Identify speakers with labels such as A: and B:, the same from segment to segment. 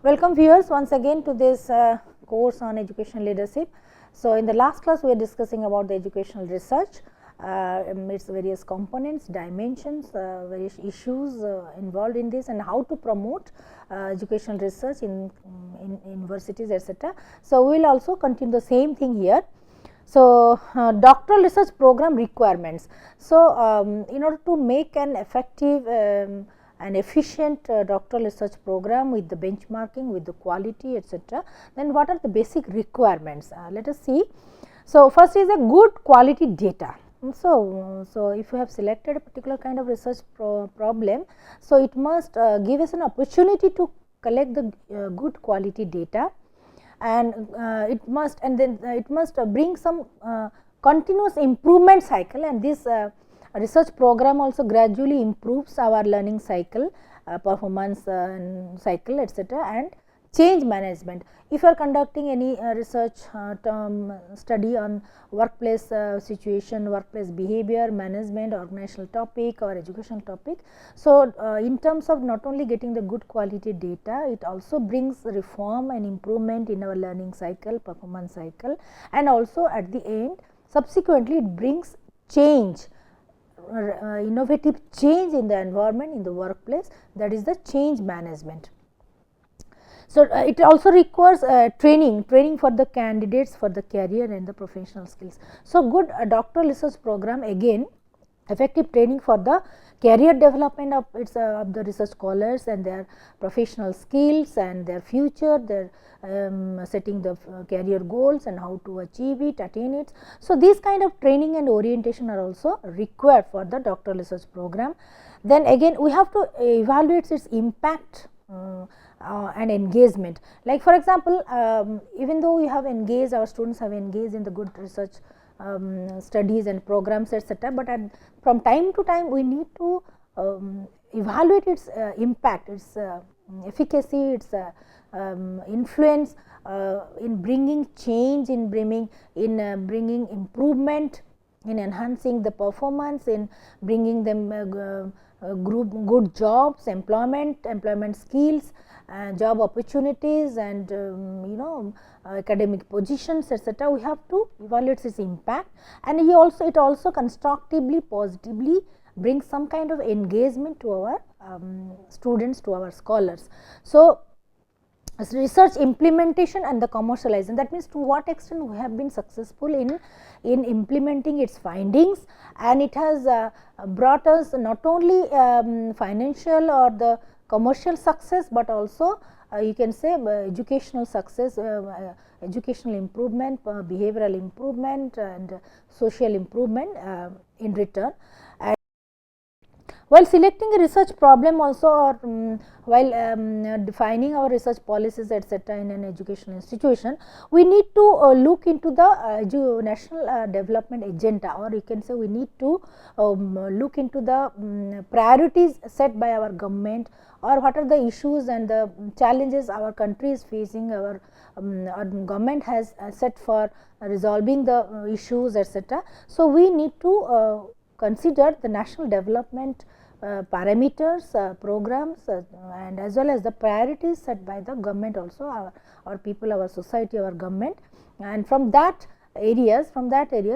A: Welcome viewers once again to this course on educational leadership. So, in the last class we are discussing about the educational research, its various components, dimensions, various issues involved in this and how to promote educational research in universities, etc. So, we will also continue the same thing here. So, doctoral research program requirements. So, in order to make an effective an efficient doctoral research program with the benchmarking, with the quality, etc., then what are the basic requirements? Let us see. So, first is a good quality data. So, if you have selected a particular kind of research problem, so it must give us an opportunity to collect the good quality data, and it must bring some continuous improvement cycle, and this research program also gradually improves our learning cycle, performance cycle, etc., and change management. If you are conducting any research study on workplace situation, workplace behavior, management, organizational topic or educational topic, so in terms of not only getting the good quality data, it also brings reform and improvement in our learning cycle, performance cycle, and also at the end subsequently it brings change, innovative change in the environment, in the workplace, that is the change management. So, it also requires training for the candidates for the career and the professional skills. So, good doctoral research program, again effective training for the career development of the research scholars and their professional skills and their future, their setting the career goals and how to achieve it, attain it. So, these kind of training and orientation are also required for the doctoral research program. Then again we have to evaluate its impact and engagement. Like for example, even though we have engaged, our students have engaged in the good research studies and programs, etc., but from time to time we need to evaluate its impact, its efficacy, its influence in bringing change, in bringing improvement, in enhancing the performance, in bringing them good jobs, employment skills, job opportunities, and academic positions, etc. We have to evaluate its impact, and it also constructively, positively brings some kind of engagement to our students, to our scholars. So, research implementation and the commercialization, that means to what extent we have been successful in implementing its findings, and it has brought us not only financial or the commercial success, but also you can say educational success, educational improvement, behavioral improvement, and social improvement in return. And while selecting a research problem also, or while defining our research policies, etc., in an educational institution, we need to look into the national development agenda, or you can say we need to look into the priorities set by our government, or what are the issues and the challenges our country is facing, our government has set for resolving the issues, etc. So, we need to consider the national development parameters, programs, and as well as the priorities set by the government also, our people, our society, our government, and from that areas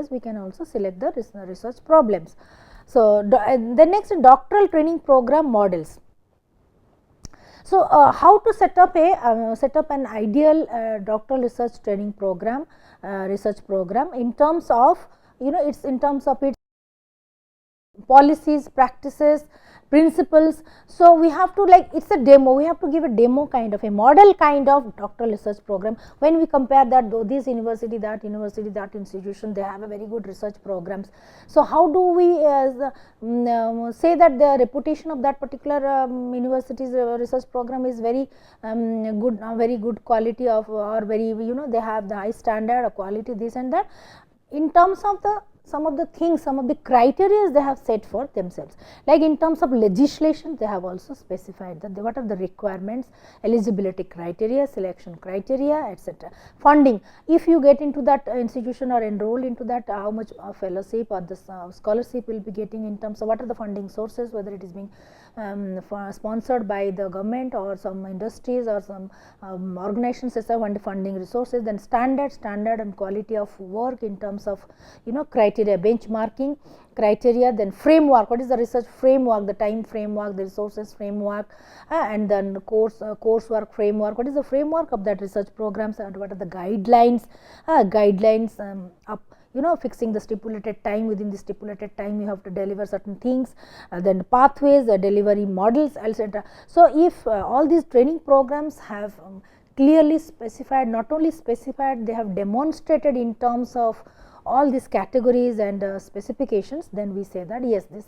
A: we can also select the research problems. So, the next, doctoral training program models. So, how to set up an ideal doctoral research training program, research program in terms of its policies, practices, principles. So, we have to, like, it is a demo, we have to give a demo kind of a model kind of doctoral research program. When we compare that, though this university, that institution, they have a very good research programs. So, how do we say that the reputation of that particular university's research program is very good, very good quality of, or very they have the high standard of quality, this and that, in terms of some of the things, some of the criteria they have set for themselves. Like in terms of legislation, they have also specified that what are the requirements, eligibility criteria, selection criteria, etc. Funding, if you get into that institution or enroll into that, how much fellowship or the scholarship will be getting, in terms of what are the funding sources, whether it is being sponsored by the government or some industries or some organizations and funding resources. Then standard and quality of work in terms of criteria, benchmarking criteria, then framework, what is the research framework, the time framework, the resources framework, and then coursework framework, what is the framework of that research programs, and what are the guidelines, fixing the stipulated time, within the stipulated time you have to deliver certain things, then pathways, the delivery models, etc. So, if all these training programs have clearly specified, not only specified, they have demonstrated in terms of all these categories and specifications, then we say that yes, this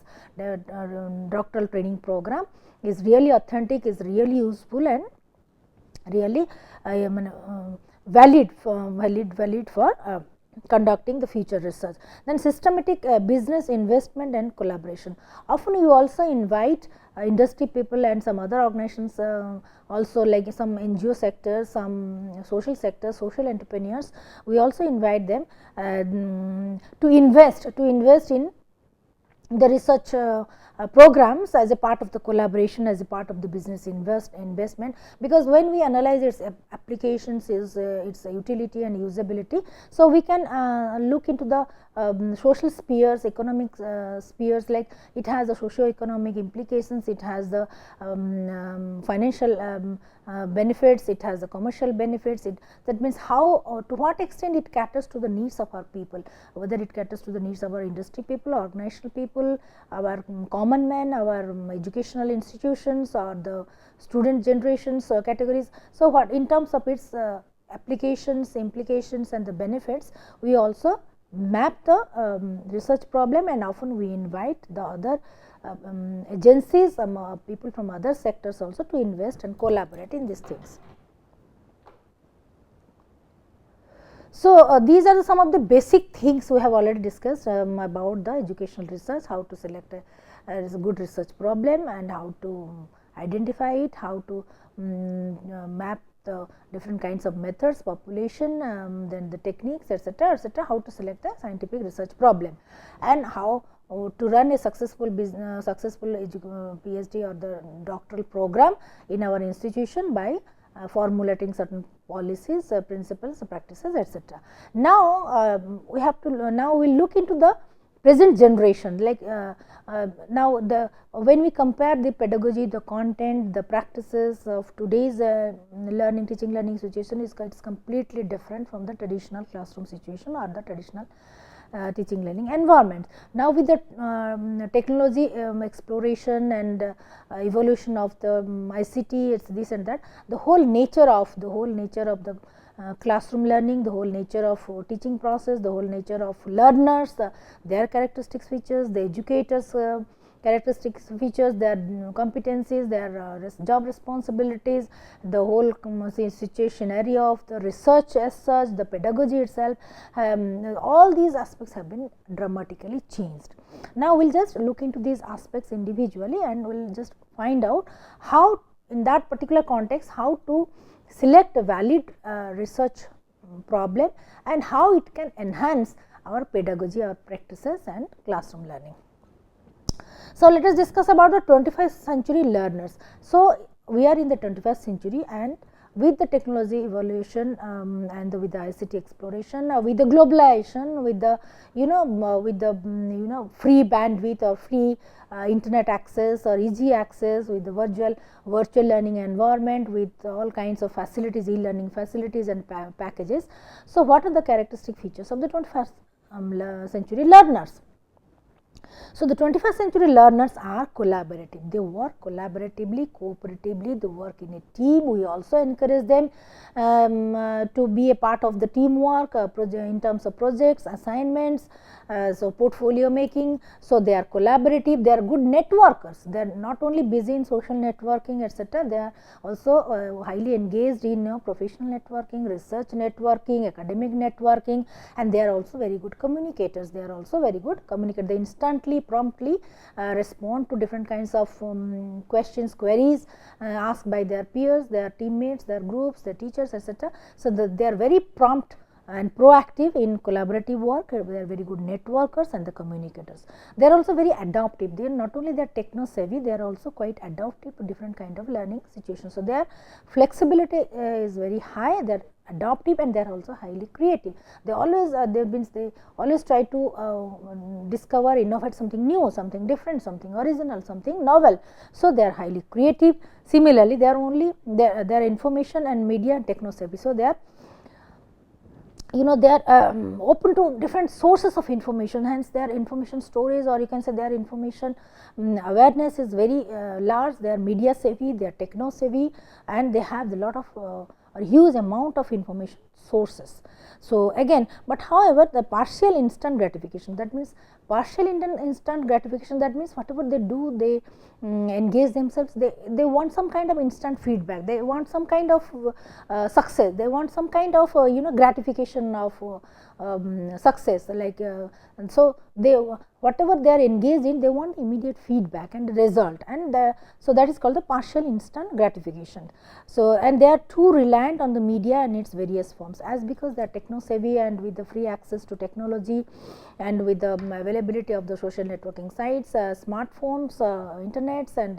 A: doctoral training program is really authentic, is really useful, and really valid for conducting the future research. Then systematic business investment and collaboration. Often you also invite industry people and some other organizations, also like some NGO sectors, some social sectors, social entrepreneurs. We also invite them to invest in the research programs as a part of the collaboration, as a part of the business investment, because when we analyze its applications, is its utility and usability. So, we can look into the social spheres, economic spheres, like it has the socio-economic implications, it has the financial benefits, it has the commercial benefits. That means how to what extent it caters to the needs of our people, whether it caters to the needs of our industry people, organizational people, our common man, our educational institutions, or the student generations categories. So, what in terms of its applications, implications, and the benefits, we also map the research problem, and often we invite the other agencies, people from other sectors also to invest and collaborate in these things. So, these are some of the basic things we have already discussed about the educational research, how to select a good research problem, and how to identify it, how to map the different kinds of methods, population, then the techniques, etc., how to select a scientific research problem, and how to run a successful PhD or the doctoral program in our institution by formulating certain policies, principles, practices, etc. Now, we have to now we will look into the present generation, like now when we compare the pedagogy, the content, the practices of today's teaching learning situation, is it's completely different from the traditional classroom situation or the traditional teaching learning environment. Now, with the technology exploration and evolution of the ICT, it's this and that, the whole nature of the classroom learning, the whole nature of teaching process, the whole nature of learners, their characteristics, features, the educators characteristics, features, their competencies, their job responsibilities, the whole situation area of the research as such, the pedagogy itself, all these aspects have been dramatically changed. Now, we will just look into these aspects individually, and we will just find out how in that particular context, how to select a valid research problem, and how it can enhance our pedagogy, our practices, and classroom learning. So, let us discuss about the 21st century learners. So, we are in the 21st century, and with the technology evolution and with the ICT exploration, with the globalization, with the free bandwidth or free internet access or easy access, with the virtual learning environment, with all kinds of facilities, e-learning facilities and packages. So, what are the characteristic features of the 21st century learners? So, the 21st century learners are collaborative. They work collaboratively, cooperatively, they work in a team. We also encourage them to be a part of the teamwork in terms of projects, assignments, so portfolio making. So, they are collaborative, they are good networkers. They are not only busy in social networking, etc., they are also highly engaged in professional networking, research networking, academic networking, and they are also very good communicators. They are also very good communicators. They instantly, promptly respond to different kinds of questions, queries asked by their peers, their teammates, their groups, their teachers, etc. So, they are very prompt and proactive in collaborative work. They are very good networkers and the communicators. They are also very adaptive. They are not only they are techno savvy, they are also quite adaptive to different kind of learning situations. So, their flexibility is very high. They are adaptive and they are also highly creative. They always they always try to discover, innovate something new, something different, something original, something novel. So, they are highly creative. Similarly, they are only they are information and media and techno savvy. So, they are they are open to different sources of information, hence their information storage, or you can say their information awareness is very large. They are media savvy, they are techno savvy, and they have a lot of a huge amount of information sources. So, again, but however, the partial instant gratification, that means partial instant gratification, that means whatever they do, they engage themselves, they want some kind of instant feedback, they want some kind of success, they want some kind of gratification of success, like and so they whatever they are engaged in, they want immediate feedback and result, and so that is called the partial instant gratification. So, and they are too reliant on the media and its various forms, as because they are techno savvy and with the free access to technology and with the availability of the social networking sites, smartphones, internets and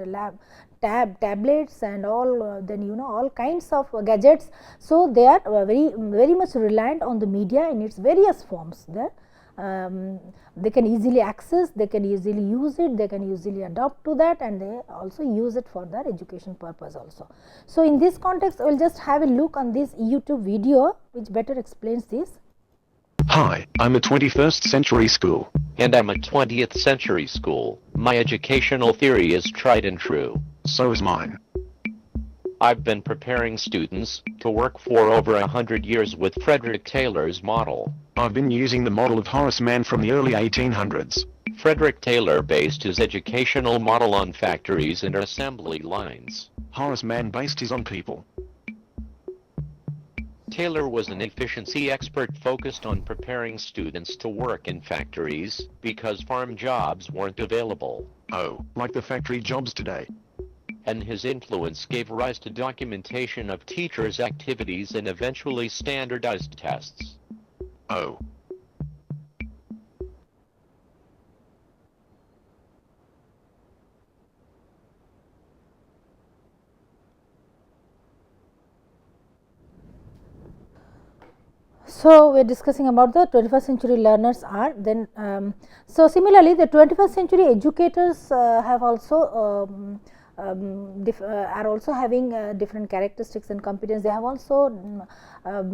A: tablets and all then all kinds of gadgets. So, they are very much reliant on the media in its various forms. They can easily access, they can easily use it, they can easily adapt to that, and they also use it for their education purpose also. So, in this context, we will just have a look on this YouTube video which better explains this.
B: Hi, I'm a 21st century school.
C: And I'm a 20th century school. My educational theory is tried and true.
B: So is mine.
C: I've been preparing students to work for over 100 years with Frederick Taylor's model.
B: I've been using the model of Horace Mann from the early 1800s.
C: Frederick Taylor based his educational model on factories and assembly lines.
B: Horace Mann based his on people.
C: Taylor was an efficiency expert focused on preparing students to work in factories because farm jobs weren't available.
B: Oh, like the factory jobs today.
C: And his influence gave rise to documentation of teachers' activities and eventually standardized tests.
B: Oh.
A: So, we are discussing about the 21st century learners are then. So, similarly, the 21st century educators have also are also having different characteristics and competence. They have also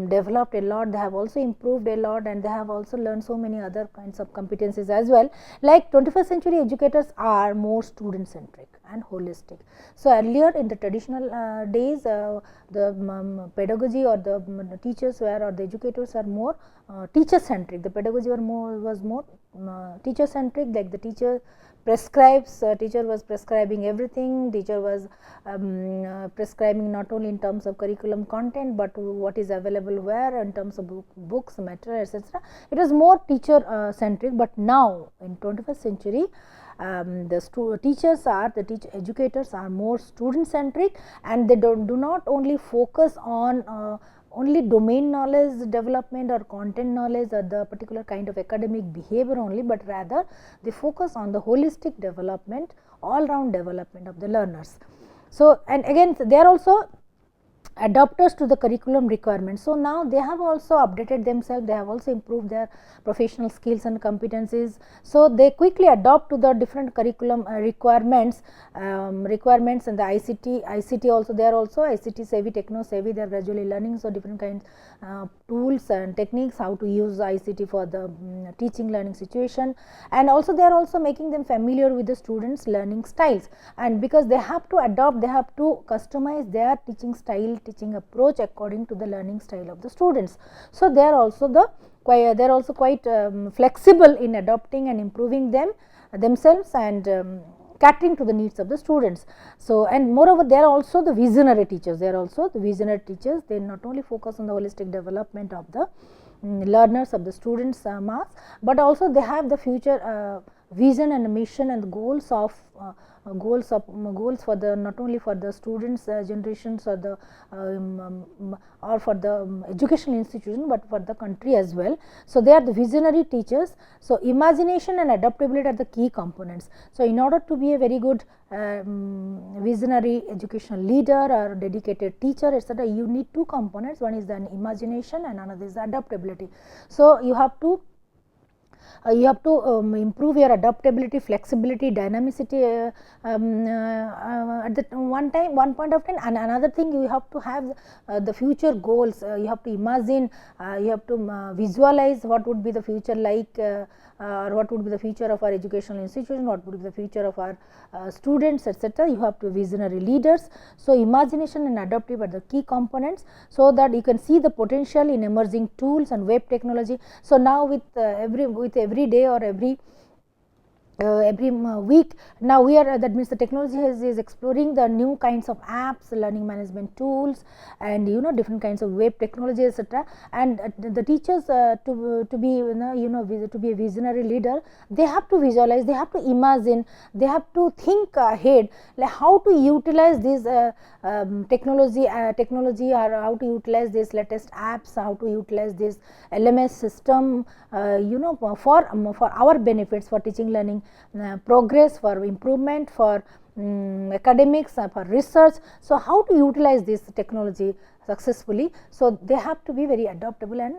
A: developed a lot, they have also improved a lot, and they have also learned so many other kinds of competencies as well. Like 21st century educators are more student centric and holistic. So, earlier in the traditional days, the pedagogy or the teachers were, or the educators are more teacher centric. The pedagogy was more teacher centric, like the teacher prescribes, teacher was prescribing everything, teacher was prescribing not only in terms of curriculum content, but what is available where in terms of books, material, etc. It was more teacher centric, but now in 21st century the teachers are, educators are more student centric, and they do not only focus on only domain knowledge development or content knowledge or the particular kind of academic behavior only, but rather they focus on the holistic development, all round development of the learners. So, and again they are also adapters to the curriculum requirements. So, now they have also updated themselves, they have also improved their professional skills and competencies. So, they quickly adapt to the different curriculum requirements and the ICT also, they are also ICT savvy, techno savvy, they are gradually learning. So, different kinds tools and techniques how to use ICT for the teaching learning situation, and also they are also making them familiar with the students learning styles, and because they have to adopt, they have to customize their teaching style, teaching approach according to the learning style of the students. So, they are also quite flexible in adopting and improving themselves and catering to the needs of the students. So, and moreover they are also the visionary teachers, they not only focus on the holistic development of the learners, of the students mass, but also they have the future vision and mission and goals for the not only for the students generations or the or for the educational institution, but for the country as well. So, they are the visionary teachers. So, imagination and adaptability are the key components. So, in order to be a very good visionary educational leader or dedicated teacher, etc., you need two components. One is the imagination and another is the adaptability. So, you have to improve your adaptability, flexibility, dynamicity at the one point of time, and another thing, you have to have the future goals. You have to imagine, you have to visualize what would be the future like, or what would be the future of our educational institution, what would be the future of our students, etc. You have to be visionary leaders. So, imagination and adaptive are the key components, so that you can see the potential in emerging tools and web technology. So, now with every day or every week, now we are that means the technology is exploring the new kinds of apps, learning management tools, and different kinds of web technology, etc. And the teachers to be to be a visionary leader, they have to visualize, they have to imagine, they have to think ahead, like how to utilize this technology or how to utilize these latest apps, how to utilize this LMS system for our benefits, for teaching learning progress, for improvement, for academics, for research. So, how to utilize this technology successfully. So, they have to be very adaptable and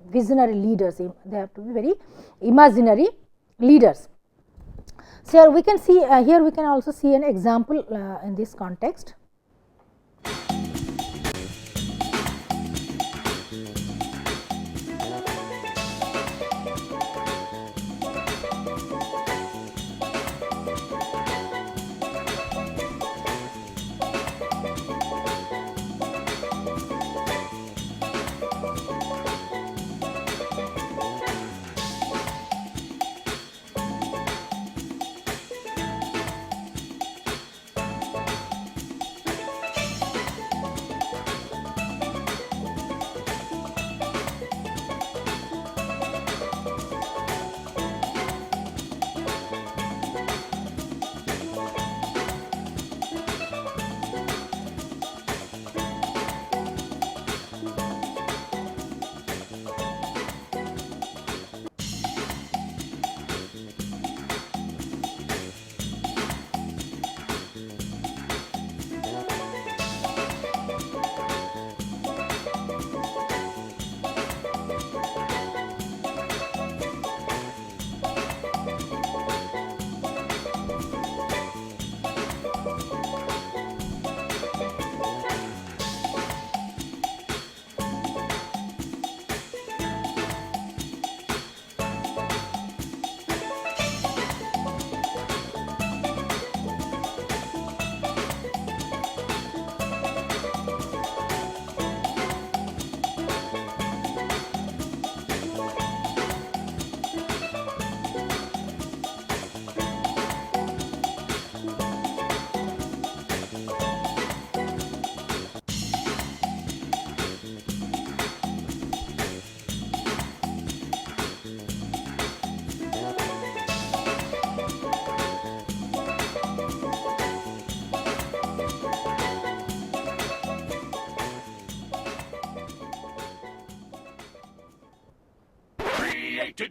A: visionary leaders, they have to be very imaginary leaders. So, here we can see here we can also see an example in this context.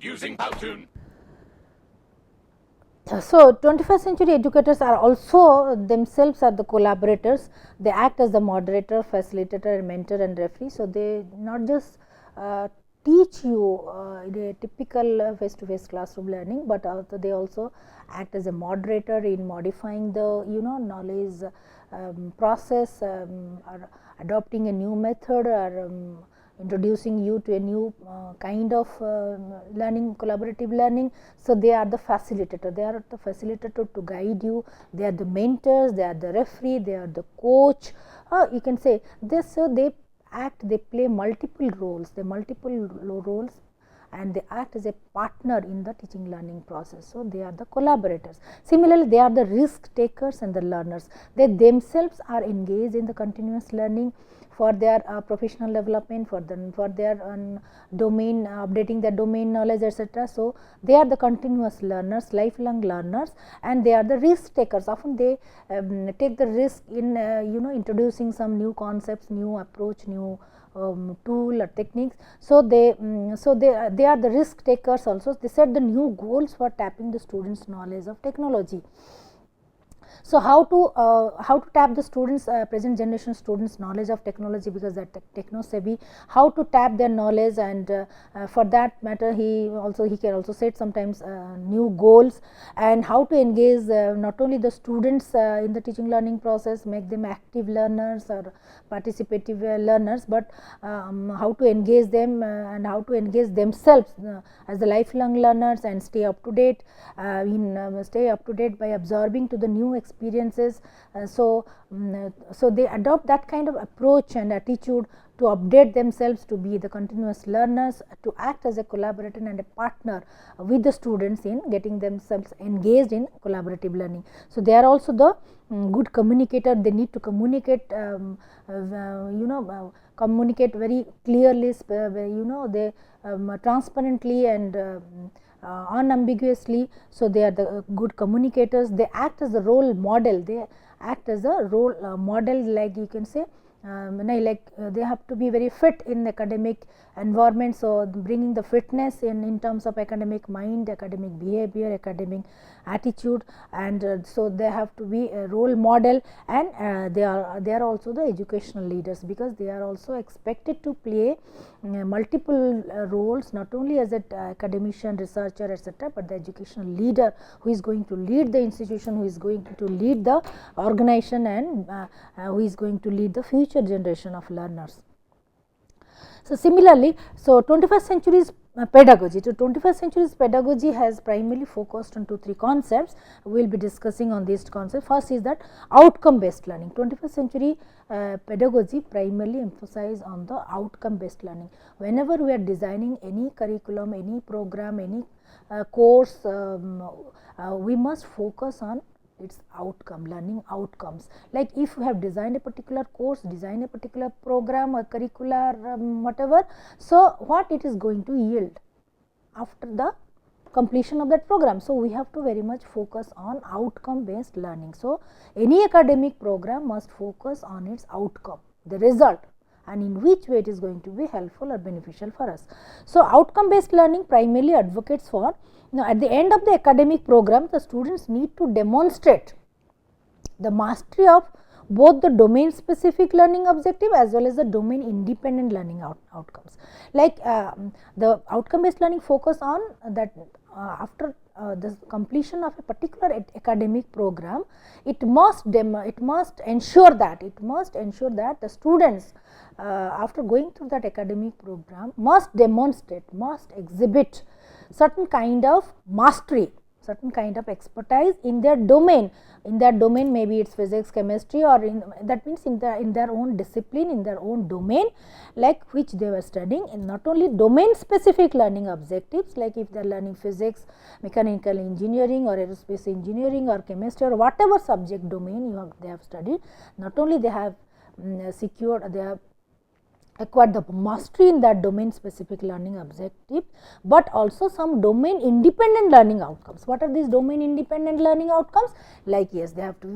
D: Using Powtoon.
A: So, 21st century educators are also themselves are the collaborators. They act as the moderator, facilitator, mentor and referee. So, they not just teach you in a typical face to face classroom learning, but also they also act as a moderator in modifying the knowledge process, or adopting a new method, or introducing you to a new kind of learning, collaborative learning. So, they are the facilitator, they are the facilitator to guide you, they are the mentors, they are the referee, they are the coach, you can say this. So, they play multiple roles, and they act as a partner in the teaching learning process. So, they are the collaborators. Similarly, they are the risk takers and the learners. They themselves are engaged in the continuous learning for their professional development, for their domain, updating their domain knowledge, etc. So, they are the continuous learners, lifelong learners, and they are the risk takers. Often they take the risk in introducing some new concepts, new approach, new tool or techniques. So, they are the risk takers also. They set the new goals for tapping the students' knowledge of technology. So, how to tap the students, present generation students knowledge of technology, because that techno savvy, how to tap their knowledge, and for that matter he can also set sometimes new goals, and how to engage not only the students in the teaching learning process, make them active learners or participative learners, but how to engage them and how to engage themselves as the lifelong learners and stay up to date by absorbing to the new experiences. So they adopt that kind of approach and attitude to update themselves, to be the continuous learners, to act as a collaborator and a partner with the students in getting themselves engaged in collaborative learning. So, they are also the good communicator. They need to communicate communicate very clearly, they transparently and unambiguously. So, they are the good communicators. They act as a role model. They act as a role model, like you can say, they have to be very fit in academic environment. So, bringing the fitness in terms of academic mind, academic behavior, academic attitude, and so they have to be a role model, and they are also the educational leaders, because they are also expected to play multiple roles, not only as an academician, researcher, etc., but the educational leader who is going to lead the institution, who is going to lead the organization, and who is going to lead the future generation of learners. So, similarly, 21st century's pedagogy. So, 21st century's pedagogy has primarily focused on 2-3 concepts. We will be discussing on these concepts. First is that outcome based learning. 21st century pedagogy primarily emphasize on the outcome based learning. Whenever we are designing any curriculum, any program, any course, we must focus on its outcome, learning outcomes. Like if you have designed a particular course, design a particular program or curricular whatever, so what it is going to yield after the completion of that program. So, we have to very much focus on outcome based learning. So, any academic program must focus on its outcome, the result, and in which way it is going to be helpful or beneficial for us. So, outcome based learning primarily advocates for, at the end of the academic program, the students need to demonstrate the mastery of both the domain specific learning objective as well as the domain independent learning outcomes. Like the outcome based learning focus on that after the completion of a particular academic program, it must ensure that the students after going through that academic program must demonstrate, must exhibit certain kind of mastery, certain kind of expertise in their domain. In their domain, maybe it's physics, chemistry, or that means in their own discipline, in their own domain, like which they were studying, and not only domain specific learning objectives, like if they are learning physics, mechanical engineering, or aerospace engineering, or chemistry, or whatever subject domain they have studied. Not only they have secured, they have acquired the mastery in that domain specific learning objective, but also some domain independent learning outcomes. What are these domain independent learning outcomes? Like yes, they have to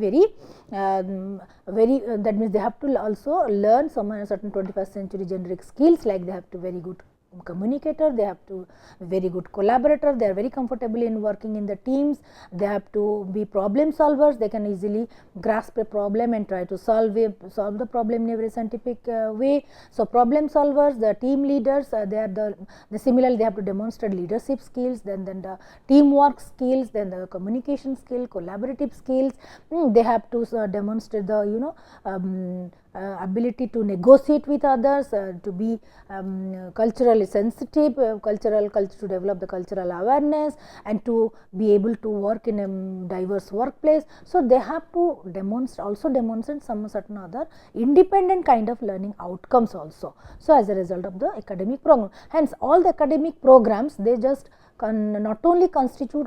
A: that means they have to also learn some certain 21st century generic skills, like they have to very good communicator, they have to be very good collaborator, they are very comfortable in working in the teams, they have to be problem solvers, they can easily grasp a problem and try to solve the problem in a very scientific way. So, problem solvers, the team leaders, they are similarly they have to demonstrate leadership skills, then the teamwork skills, then the communication skill, collaborative skills, they have to demonstrate the ability to negotiate with others, to be culturally sensitive, to develop the cultural awareness, and to be able to work in a diverse workplace. So, they have to demonstrate some certain other independent kind of learning outcomes also. So, as a result of the academic program, hence all the academic programs, they just not only constitute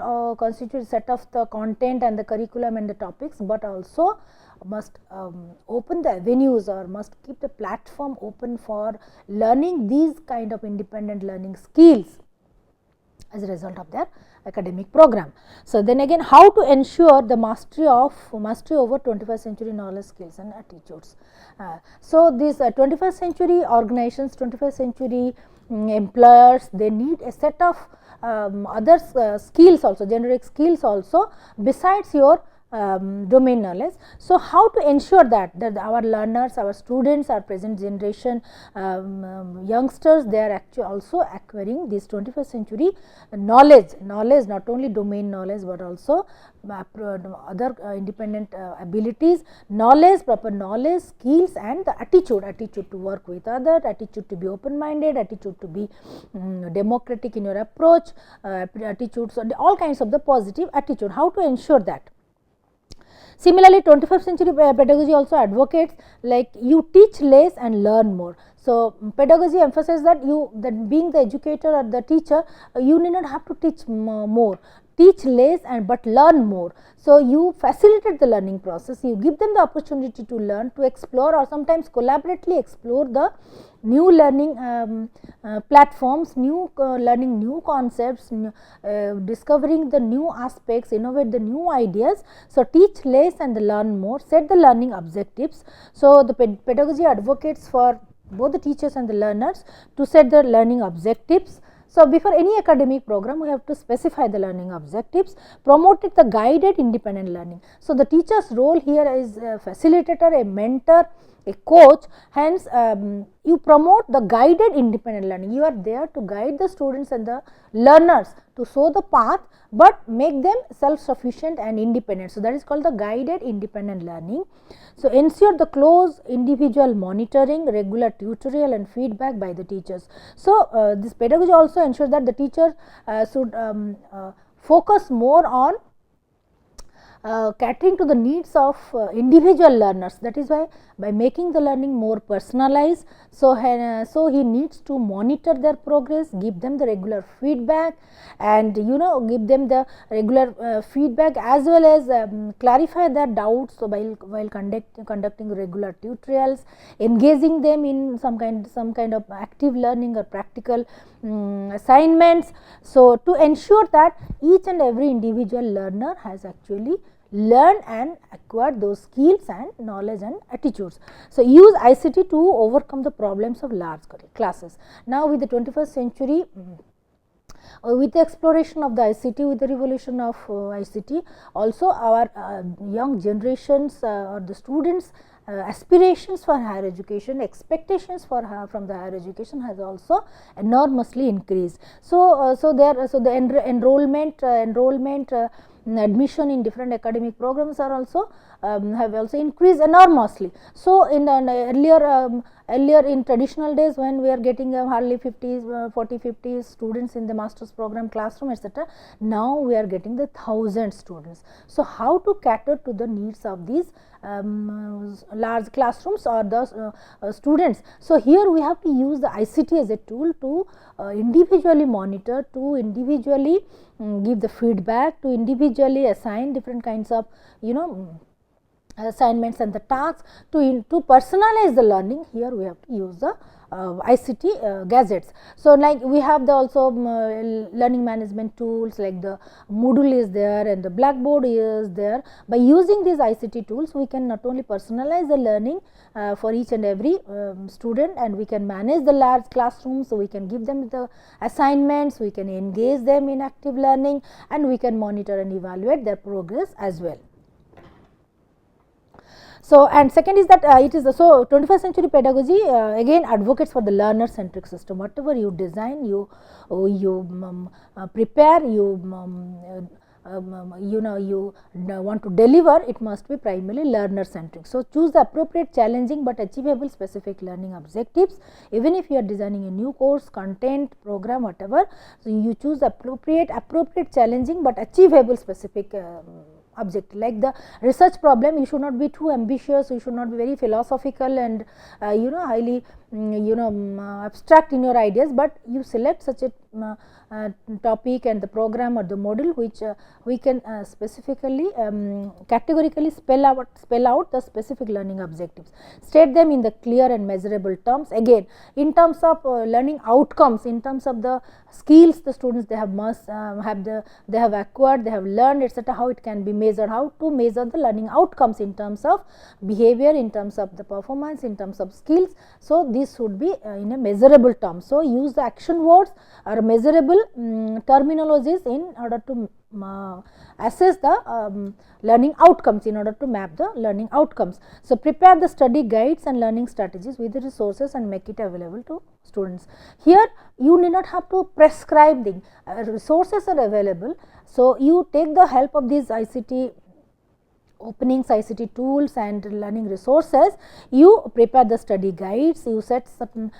A: set of the content and the curriculum and the topics, but also open the avenues or must keep the platform open for learning these kind of independent learning skills as a result of their academic program. So, then again how to ensure the mastery over 21st century knowledge, skills and attitudes. So, these 21st century organizations, 21st century employers, they need a set of other skills also, generic skills also besides your domain knowledge. So, how to ensure that our learners, our students, our present generation youngsters, they are actually also acquiring this 21st century knowledge, not only domain knowledge, but also other independent abilities, proper knowledge, skills and the attitude to work with others, attitude to be open minded, attitude to be democratic in your approach, attitude, so all kinds of the positive attitude, how to ensure that. Similarly, 21st century pedagogy also advocates like you teach less and learn more. So, pedagogy emphasizes that being the educator or the teacher, you need not have to teach more, teach less and but learn more. So, you facilitate the learning process, you give them the opportunity to learn, to explore or sometimes collaboratively explore the new learning platforms, learning new concepts, discovering the new aspects, innovate the new ideas. So, teach less and learn more, set the learning objectives. So, the pedagogy advocates for both the teachers and the learners to set the learning objectives. So, before any academic program, we have to specify the learning objectives, promoted the guided independent learning. So, the teacher's role here is a facilitator, a mentor, a coach, hence you promote the guided independent learning. You are there to guide the students and the learners to show the path, but make them self-sufficient and independent. So, that is called the guided independent learning. So, ensure the close individual monitoring, regular tutorial and feedback by the teachers. So, this pedagogy also ensures that the teacher should focus more on catering to the needs of individual learners. That is why by making the learning more personalized, so he needs to monitor their progress, give them the regular feedback and give them the regular feedback as well as clarify their doubts. So, while conducting regular tutorials, engaging them in some kind of active learning or practical assignments. So, to ensure that each and every individual learner has actually learn and acquire those skills and knowledge and attitudes. So, use ICT to overcome the problems of large classes. Now, with the 21st century, with the exploration of the ICT, with the revolution of ICT, also our young generations or the students aspirations for higher education, expectations from the higher education has also enormously increased. So, the enrollment admission in different academic programs are also have also increased enormously. So, in the earlier in traditional days, when we are getting hardly 40-50 students in the master's program classroom, etc., now we are getting the 1000 students. So, how to cater to the needs of these large classrooms or the students. So, here we have to use the ICT as a tool to individually monitor, to individually give the feedback, to individually assign different kinds of assignments and the tasks, to personalize the learning. Here we have to use the ICT gadgets. So, like we have the also learning management tools like the Moodle is there and the Blackboard is there. By using these ICT tools, we can not only personalize the learning for each and every student, and we can manage the large classrooms. So, we can give them the assignments, we can engage them in active learning, and we can monitor and evaluate their progress as well. So, and second is that it is so 21st century pedagogy again advocates for the learner centric system. Whatever you design, you prepare, you want to deliver, it must be primarily learner centric. So, choose the appropriate challenging but achievable specific learning objectives. Even if you are designing a new course, content, program, whatever, so you choose appropriate challenging but achievable specific objective. Like the research problem, you should not be too ambitious, you should not be very philosophical and highly abstract in your ideas, but you select such a topic and the program or the module which we can specifically categorically spell out the specific learning objectives, state them in the clear and measurable terms. Again, in terms of learning outcomes, in terms of the skills the students they have they have acquired, they have learned, etc., how it can be measured, how to measure the learning outcomes in terms of behavior, in terms of the performance, in terms of skills. So this should be in a measurable term. So use the action words or measurable terminologies in order to assess the learning outcomes, in order to map the learning outcomes. So prepare the study guides and learning strategies with the resources and make it available to students. Here you need not have to prescribe the resources are available. So you take the help of these ICT openings, ICT tools and learning resources. You prepare the study guides, you set certain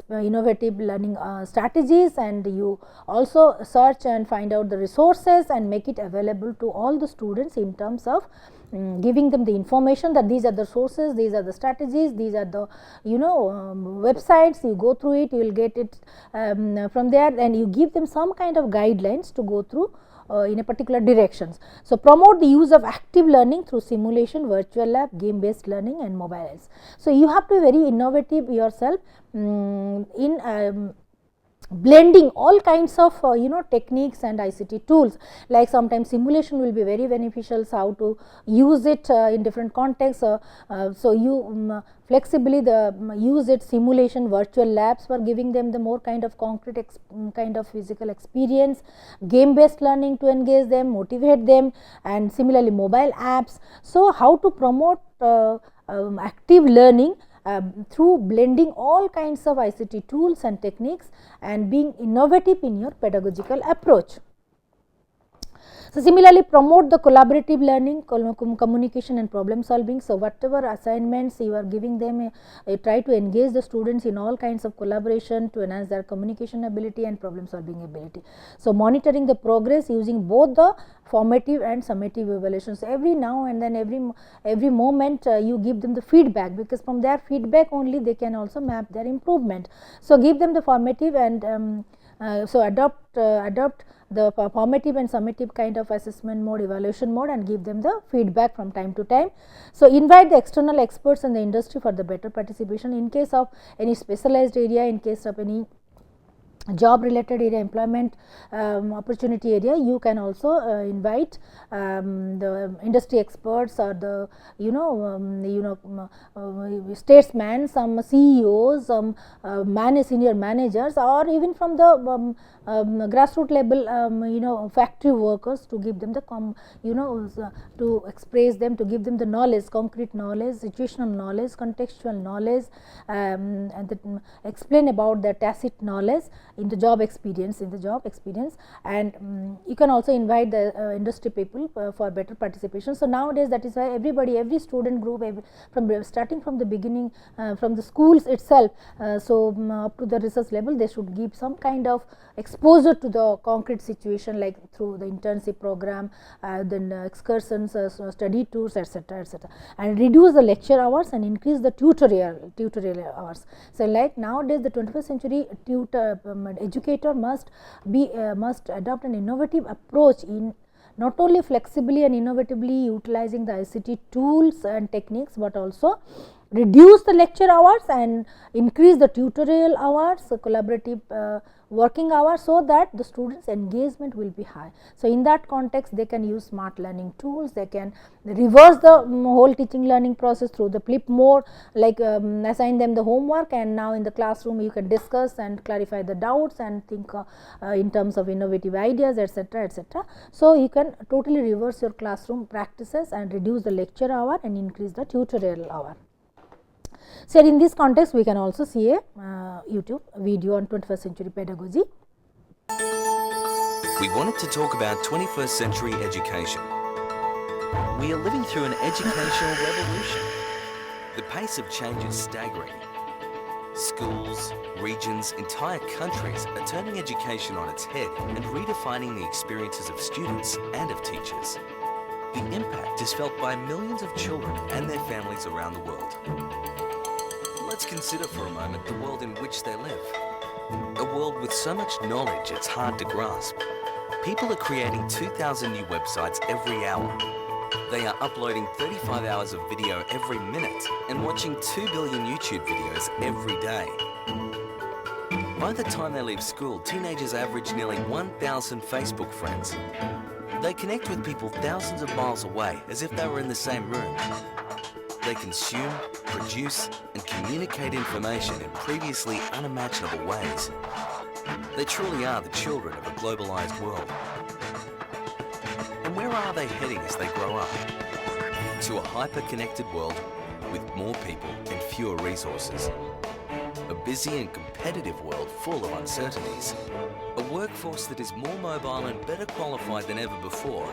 A: innovative learning strategies, and you also search and find out the resources and make it available to all the students in terms of giving them the information that these are the sources, these are the strategies, these are the websites. You go through it, you will get it from there, and you give them some kind of guidelines to go through in a particular directions. So promote the use of active learning through simulation, virtual lab, game based learning and mobiles. So you have to be very innovative yourself in blending all kinds of techniques and ICT tools. Like sometimes simulation will be very beneficial, so how to use it in different contexts. So you flexibly use it, simulation, virtual labs for giving them the more kind of concrete kind of physical experience, game based learning to engage them, motivate them, and similarly mobile apps. So how to promote active learning through blending all kinds of ICT tools and techniques and being innovative in your pedagogical approach. So similarly, promote the collaborative learning, communication and problem solving. So whatever assignments you are giving them, try to engage the students in all kinds of collaboration to enhance their communication ability and problem solving ability. So monitoring the progress using both the formative and summative evaluations. Every now and then, every moment you give them the feedback, because from their feedback only they can also map their improvement. So give them the formative and so adopt the formative and summative kind of assessment mode, evaluation mode, and give them the feedback from time to time. So invite the external experts in the industry for the better participation in case of any specialized area, in case of any job related area, employment opportunity area. You can also invite the industry experts or the statesmen, some CEOs, some senior managers, or even from the grassroots level factory workers, to give them the to express them, to give them the knowledge, concrete knowledge, situational knowledge, contextual knowledge, and explain about the tacit knowledge in the job experience, and you can also invite the industry people for better participation. So nowadays, that is why every student group, starting from the beginning, from the schools itself, up to the research level, they should give some kind of exposure to the concrete situation, like through the internship program, then excursions, study tours, etc., and reduce the lecture hours and increase the tutorial hours. So like nowadays, the 21st century educator must adopt an innovative approach in not only flexibly and innovatively utilizing the ICT tools and techniques, but also reduce the lecture hours and increase the tutorial hours, collaborative working hours, so that the students' engagement will be high. So in that context, they can use smart learning tools, they can reverse the whole teaching learning process through the flip mode, like assign them the homework, and now in the classroom you can discuss and clarify the doubts and think in terms of innovative ideas, etc., etc. So you can totally reverse your classroom practices and reduce the lecture hour and increase the tutorial hour. So in this context, we can also see a YouTube video on 21st century pedagogy.
E: We wanted to talk about 21st century education. We are living through an educational revolution. The pace of change is staggering. Schools, regions, entire countries are turning education on its head and redefining the experiences of students and of teachers. The impact is felt by millions of children and their families around the world. Let's consider for a moment the world in which they live. A world with so much knowledge it's hard to grasp. People are creating 2,000 new websites every hour. They are uploading 35 hours of video every minute and watching 2 billion YouTube videos every day. By the time they leave school, teenagers average nearly 1,000 Facebook friends. They connect with people thousands of miles away as if they were in the same room. They consume, produce, and communicate information in previously unimaginable ways. They truly are the children of a globalized world. And where are they heading as they grow up? To a hyper-connected world with more people and fewer resources. A busy and competitive world full of uncertainties. A workforce that is more mobile and better qualified than ever before.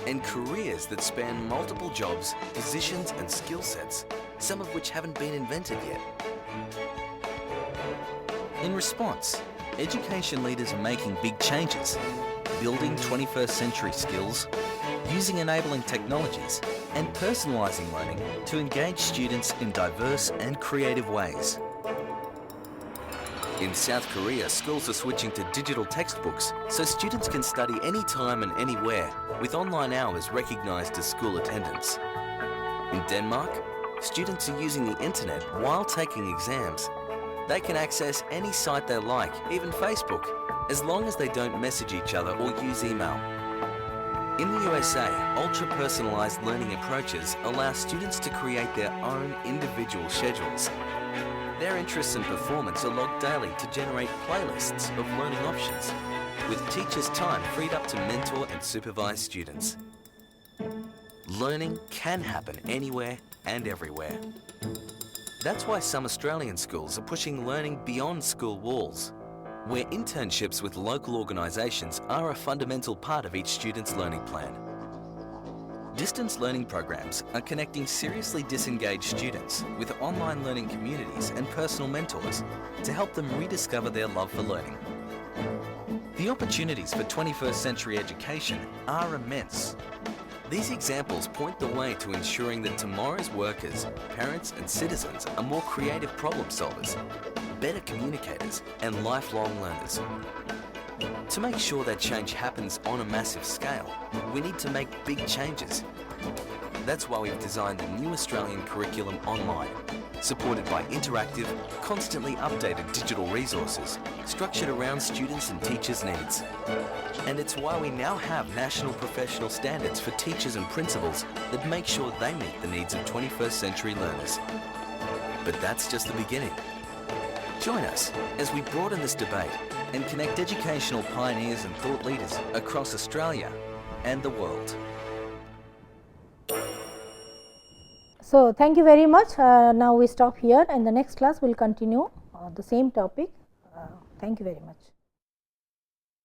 E: And careers that span multiple jobs, positions and skill sets, some of which haven't been invented yet. In response, education leaders are making big changes, building 21st century skills, using enabling technologies, and personalising learning to engage students in diverse and creative ways. In South Korea, schools are switching to digital textbooks so students can study anytime and anywhere, with online hours recognised as school attendance. In Denmark, students are using the internet while taking exams. They can access any site they like, even Facebook, as long as they don't message each other or use email. In the USA, ultra-personalised learning approaches allow students to create their own individual schedules. Their interests and performance are logged daily to generate playlists of learning options, with teachers' time freed up to mentor and supervise students. Learning can happen anywhere and everywhere. That's why some Australian schools are pushing learning beyond school walls, where internships with local organisations are a fundamental part of each student's learning plan. Distance learning programs are connecting seriously disengaged students with online learning communities and personal mentors to help them rediscover their love for learning. The opportunities for 21st century education are immense. These examples point the way to ensuring that tomorrow's workers, parents and citizens are more creative problem solvers, better communicators and lifelong learners. To make sure that change happens on a massive scale, we need to make big changes. That's why we've designed the new Australian curriculum online, supported by interactive, constantly updated digital resources, structured around students' and teachers' needs. And it's why we now have national professional standards for teachers and principals that make sure they meet the needs of 21st century learners. But that's just the beginning. Join us as we broaden this debate and connect educational pioneers and thought leaders across Australia and the world.
A: So, thank you very much. Now we stop here, and the next class will continue the same topic. Thank you very much.